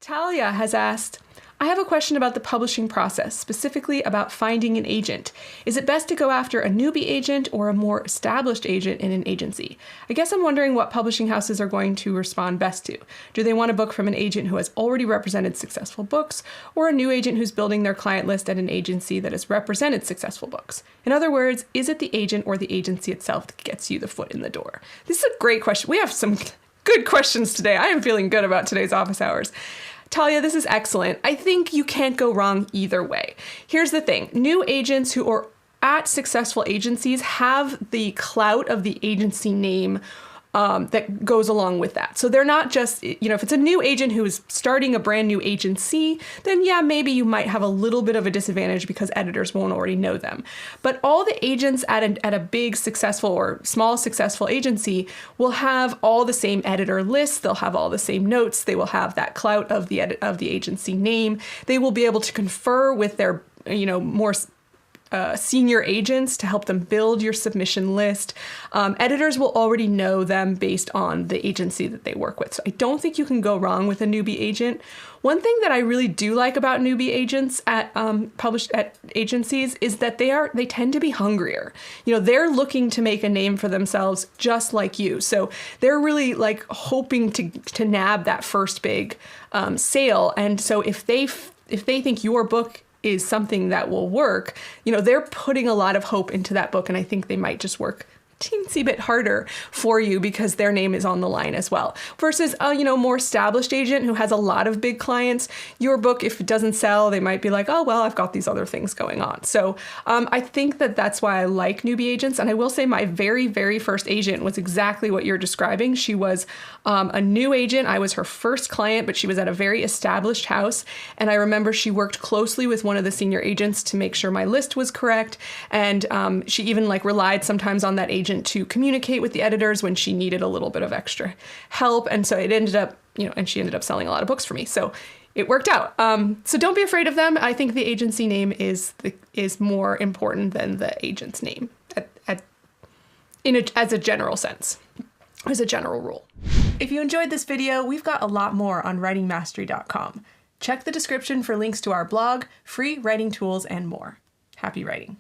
Talia has asked, I have a question about the publishing process, specifically about finding an agent. Is it best to go after a newbie agent or a more established agent in an agency? I guess I'm wondering what publishing houses are going to respond best to. Do they want a book from an agent who has already represented successful books, or a new agent who's building their client list at an agency that has represented successful books? In other words, is it the agent or the agency itself that gets you the foot in the door? This is a great question. We have some good questions today. I am feeling good about today's office hours. Talia, this is excellent. I think you can't go wrong either way. Here's the thing. New agents who are at successful agencies have the clout of the agency name that goes along with that. So they're not just, if it's a new agent who is starting a brand new agency, then yeah, maybe you might have a little bit of a disadvantage because editors won't already know them. But all the agents at a big successful or small successful agency will have all the same editor lists. They'll have all the same notes. They will have that clout of the agency name. They will be able to confer with their, more senior agents to help them build your submission list. Editors will already know them based on the agency that they work with. So I don't think you can go wrong with a newbie agent. One thing that I really do like about newbie agents at published at agencies is that they tend to be hungrier. They're looking to make a name for themselves just like you. So they're really like hoping to nab that first big sale. And so if they think your book is something that will work, they're putting a lot of hope into that book, and I think they might just work a teensy bit harder for you because their name is on the line as well. Versus a, more established agent who has a lot of big clients, your book, if it doesn't sell, they might be like, oh, well, I've got these other things going on. So I think that's why I like newbie agents. And I will say my very, very first agent was exactly what you're describing. She was a new agent. I was her first client, but she was at a very established house. And I remember she worked closely with one of the senior agents to make sure my list was correct. And she even relied sometimes on that agent to communicate with the editors when she needed a little bit of extra help. And so it ended up, and she ended up selling a lot of books for me. So it worked out. So don't be afraid of them. I think the agency name is more important than the agent's name as a general sense, as a general rule. If you enjoyed this video, we've got a lot more on writingmastery.com. Check the description for links to our blog, free writing tools, and more. Happy writing.